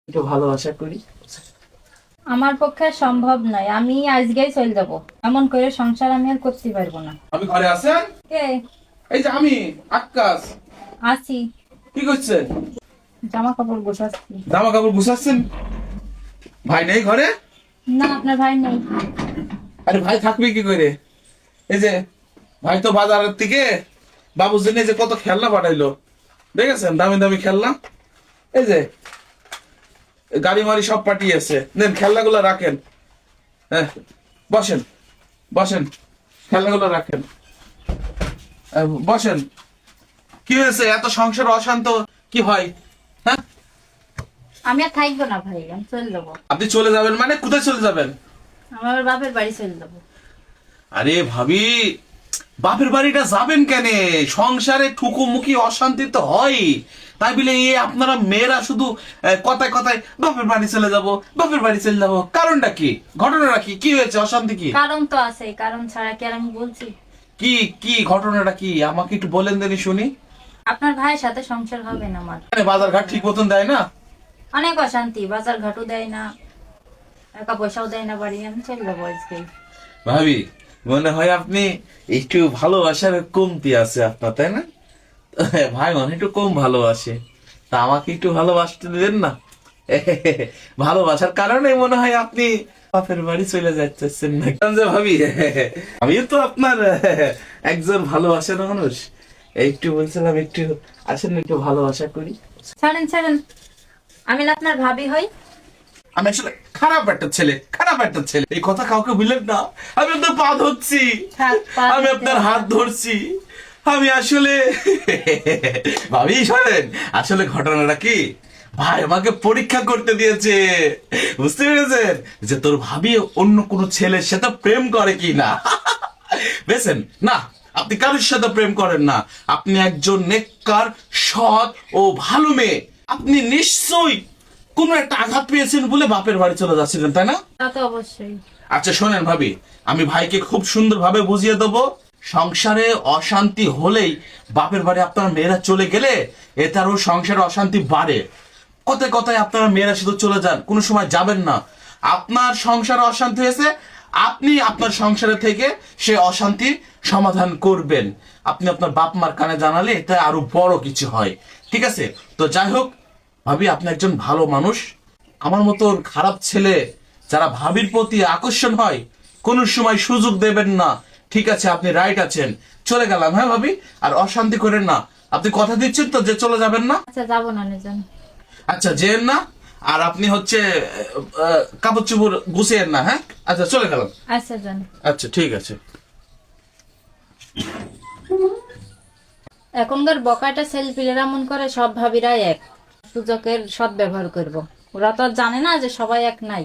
একটু ভালোবাসা করি। আমার পক্ষে সম্ভব নয়, আমি আজকেই চলে যাব। এমন করে সংসার আমি আর করতে পারবো না। আপনি ঘরে আছেন? কে? এই যে আমি আক্কাস। আছি। কি করছেন? জামা কাপড় গোছাচ্ছি। জামা কাপড় গুছাচ্ছেন? ভাই নেই ঘরে? না, আপনার ভাই নেই। আরে ভাই থাকবে কি করে? এই যে ভাই তো বাজারের থেকে বাবুর জন্য এই যে কত খেলনা পাঠাইলো, দেখেছেন? দামি দামি খেলনা। এই যে গাড়ি মারি সব পাঠিয়েছে, নেন খেলনাগুলো রাখেন। হ্যাঁ, বসেন বসেন, খেলনাগুলো রাখেন। বসেন। কি হয়েছে? এত সংসার অশান্ত কি হয়? হ্যাঁ, আমি আর থাকবো না ভাই, আমি চলে যাবো। আপনি চলে যাবেন মানে কোথায় চলে যাবেন? আমার বাপের বাড়ি চলে যাবো। আরে ভাবি, বাপের বাড়িটা যাবেন কেন? সংসারে ঠুকুমুখি অশান্তি তো হয়। তাই বলে আপনারা মেয়েরা শুধু কথায় কথায় বাপের বাড়ি চলে যাব, বাপের বাড়ি চলে যাব, কারণটা কি? ঘটনাটা কি? কি হয়েছে? অশান্তি কি? কারণ তো আছে, কারণ ছাড়া কি আর আমি বলছি? কি কি ঘটনাটা কি আমাকে একটু বলেন দেনি শুনি। আপনার ভাইয়ের সাথে সংসার হবে না আমার। বাজার ঘাট ঠিক মতন দেয় না? অনেক অশান্তি, বাজার ঘাটও দেয় না, টাকা পয়সাও দেয় না বাড়ি। আমি চলে যাবো আজকে। ভাবি, মনে হয় আপনি একটু ভালোবাসার কমতি আছে আপনার, তাই না? ভাই মানে একটু কম ভালোবাসে, তা আমাকে একটু ভালোবাসতে দেন না। ভালোবাসার কারণে মনে হয় আপনি বাপের বাড়ি চলে যাচ্ছেন না যে ভাবি। আমিও তো আপনার একজন ভালোবাসার মানুষ। একটু বলছিলাম একটু আসেন, একটু ভালোবাসা করি। ছাড়েন ছাড়েন, আমি না আপনার ভাবি হই। আমি আসলে খারাপ একটা ছেলে, খারাপ একটা ছেলে, এই কথা কাউকে বললেন না। আমি আপনার পা ধরছি, থাক, পা আমি ধরতে আপনার হবে হাত না। ধরছি। আমি আসলে ভাবি শোনেন, আসলে ঘটনাটা কি, ভাই আমাকে পরীক্ষা করতে দিয়েছে। বুঝতে পেরেছেন যে তোর ভাবি অন্য কোনো ছেলের সাথে প্রেম করে কি না। বুঝছেন না? আপনি কারোর সাথে প্রেম করেন না, আপনি একজন নেককার, সৎ ও ভালো মেয়ে। আপনি নিশ্চয়ই কোনো একটা আঘাত পেয়েছেন বলে বাপের বাড়ি চলে যাচ্ছিলেন, তাই না? তা তো অবশ্যই। আচ্ছা শোনেন ভাবি, আমি ভাইকে খুব সুন্দরভাবে বুঝিয়ে দেবো। সংসারে অশান্তি হলেই বাপের বাড়ি আপনার মেয়েরা চলে গেলে এতে আরো সংসারে অশান্তি বাড়ে। কথায় কথায় আপনারা মেয়েরা শুধু চলে যান, কোনো সময় যাবেন না। আপনার সংসারে অশান্তি হয়েছে, আপনি আপনার সংসারে থেকে সে অশান্তি সমাধান করবেন। আপনি আপনার বাপ মার কানে জানালে এটা আরো বড় কিছু হয়। ঠিক আছে? তো যাই হোক ভাবি, আপনি একজন ভালো মানুষ। আমার মতন খারাপ ছেলে যারা ভাবির প্রতি আকর্ষণ হয় কোন সময় সুযোগ দেবেন না। ঠিক আছে, আপনি রাইট আছেন। চলে গেলাম, হ্যাঁ ভাবি, আর অশান্তি করেন না। আপনি কথা দিচ্ছেন তো যে চলে যাবেন না? আচ্ছা, যাবো না নিজান। আচ্ছা যেন না। আর আপনি হচ্ছে কাপড় চোপড় গুছিয়েন না, হ্যাঁ? আচ্ছা চলে গেলাম। আচ্ছা যান। আচ্ছা ঠিক আছে। এখনকার বকাটা সেলফিরা মন করে সব ভাবিরা এক, সুযোগের সদ ব্যবহার করব। ওরা তো আর জানে না যে সবাই এক নাই।